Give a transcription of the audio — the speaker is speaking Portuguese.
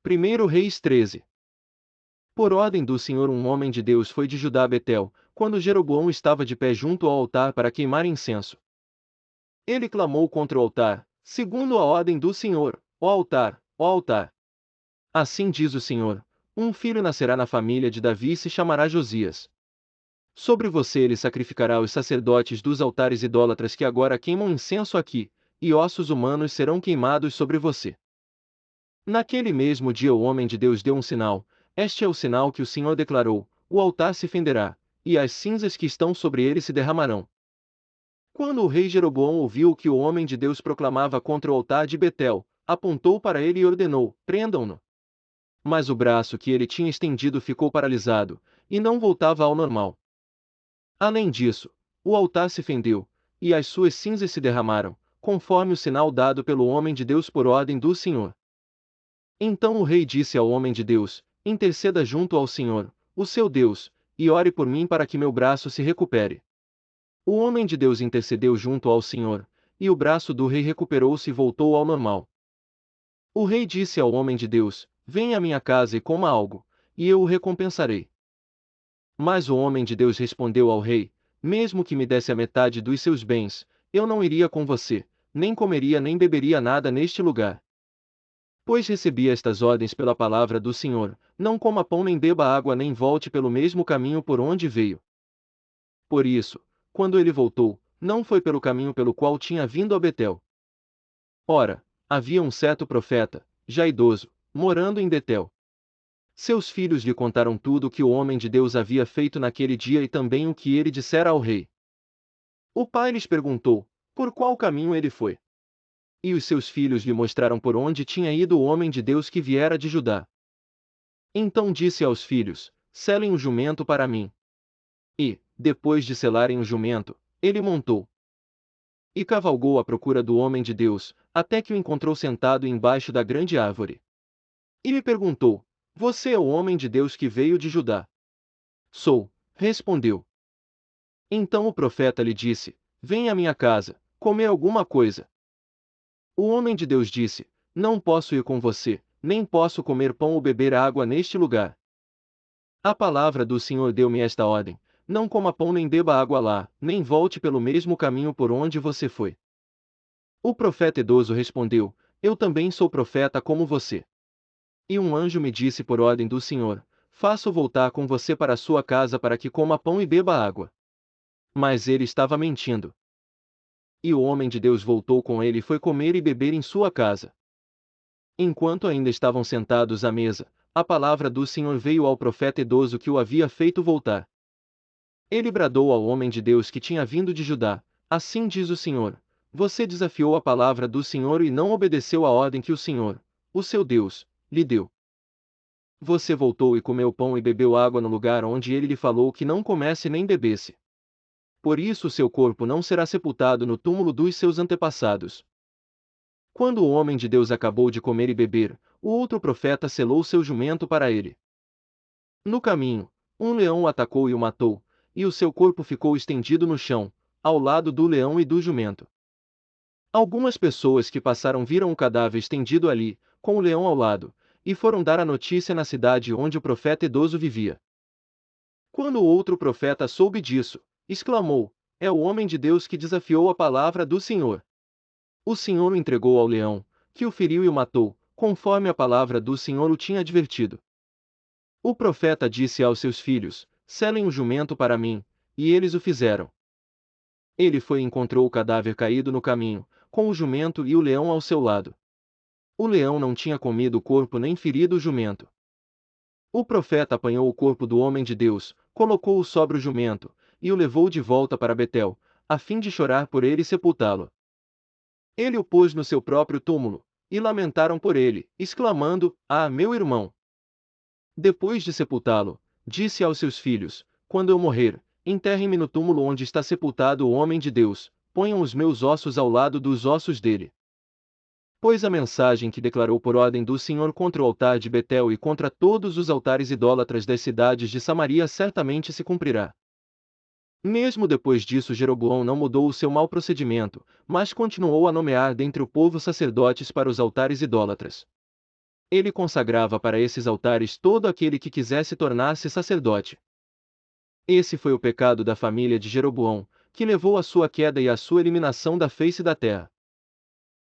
1 Reis 13. Por ordem do Senhor, um homem de Deus foi de Judá a Betel, quando Jeroboão estava de pé junto ao altar para queimar incenso. Ele clamou contra o altar, segundo a ordem do Senhor: ó altar, ó altar. Assim diz o Senhor: um filho nascerá na família de Davi e se chamará Josias. Sobre você ele sacrificará os sacerdotes dos altares idólatras que agora queimam incenso aqui, e ossos humanos serão queimados sobre você. Naquele mesmo dia o homem de Deus deu um sinal. Este é o sinal que o Senhor declarou: o altar se fenderá, e as cinzas que estão sobre ele se derramarão. Quando o rei Jeroboão ouviu o que o homem de Deus proclamava contra o altar de Betel, apontou para ele e ordenou: prendam-no. Mas o braço que ele tinha estendido ficou paralisado, e não voltava ao normal. Além disso, o altar se fendeu, e as suas cinzas se derramaram, conforme o sinal dado pelo homem de Deus por ordem do Senhor. Então o rei disse ao homem de Deus: interceda junto ao Senhor, o seu Deus, e ore por mim para que meu braço se recupere. O homem de Deus intercedeu junto ao Senhor, e o braço do rei recuperou-se e voltou ao normal. O rei disse ao homem de Deus: venha à minha casa e coma algo, e eu o recompensarei. Mas o homem de Deus respondeu ao rei: mesmo que me desse a metade dos seus bens, eu não iria com você, nem comeria nem beberia nada neste lugar. Pois recebi estas ordens pela palavra do Senhor: não coma pão nem beba água nem volte pelo mesmo caminho por onde veio. Por isso, quando ele voltou, não foi pelo caminho pelo qual tinha vindo a Betel. Ora, havia um certo profeta, já idoso, morando em Betel. Seus filhos lhe contaram tudo o que o homem de Deus havia feito naquele dia e também o que ele dissera ao rei. O pai lhes perguntou: por qual caminho ele foi? E os seus filhos lhe mostraram por onde tinha ido o homem de Deus que viera de Judá. Então disse aos filhos: selem o jumento para mim. E, depois de selarem o jumento, ele montou e cavalgou à procura do homem de Deus, até que o encontrou sentado embaixo da grande árvore. E lhe perguntou: você é o homem de Deus que veio de Judá? Sou, respondeu. Então o profeta lhe disse: venha à minha casa, comer alguma coisa. O homem de Deus disse: não posso ir com você, nem posso comer pão ou beber água neste lugar. A palavra do Senhor deu-me esta ordem: não coma pão nem beba água lá, nem volte pelo mesmo caminho por onde você foi. O profeta idoso respondeu: eu também sou profeta como você. E um anjo me disse por ordem do Senhor: faça-o voltar com você para sua casa para que coma pão e beba água. Mas ele estava mentindo. E o homem de Deus voltou com ele e foi comer e beber em sua casa. Enquanto ainda estavam sentados à mesa, a palavra do Senhor veio ao profeta idoso que o havia feito voltar. Ele bradou ao homem de Deus que tinha vindo de Judá: assim diz o Senhor: você desafiou a palavra do Senhor e não obedeceu à ordem que o Senhor, o seu Deus, lhe deu. Você voltou e comeu pão e bebeu água no lugar onde ele lhe falou que não comesse nem bebesse. Por isso seu corpo não será sepultado no túmulo dos seus antepassados. Quando o homem de Deus acabou de comer e beber, o outro profeta selou seu jumento para ele. No caminho, um leão o atacou e o matou, e o seu corpo ficou estendido no chão, ao lado do leão e do jumento. Algumas pessoas que passaram viram o cadáver estendido ali, com o leão ao lado, e foram dar a notícia na cidade onde o profeta idoso vivia. Quando o outro profeta soube disso, exclamou: é o homem de Deus que desafiou a palavra do Senhor. O Senhor o entregou ao leão, que o feriu e o matou, conforme a palavra do Senhor o tinha advertido. O profeta disse aos seus filhos: selem o jumento para mim, e eles o fizeram. Ele foi e encontrou o cadáver caído no caminho, com o jumento e o leão ao seu lado. O leão não tinha comido o corpo nem ferido o jumento. O profeta apanhou o corpo do homem de Deus, colocou-o sobre o jumento, e o levou de volta para Betel, a fim de chorar por ele e sepultá-lo. Ele o pôs no seu próprio túmulo, e lamentaram por ele, exclamando: ah, meu irmão! Depois de sepultá-lo, disse aos seus filhos: quando eu morrer, enterrem-me no túmulo onde está sepultado o homem de Deus, ponham os meus ossos ao lado dos ossos dele. Pois a mensagem que declarou por ordem do Senhor contra o altar de Betel e contra todos os altares idólatras das cidades de Samaria certamente se cumprirá. Mesmo depois disso Jeroboão não mudou o seu mau procedimento, mas continuou a nomear dentre o povo sacerdotes para os altares idólatras. Ele consagrava para esses altares todo aquele que quisesse tornar-se sacerdote. Esse foi o pecado da família de Jeroboão, que levou à sua queda e à sua eliminação da face da terra.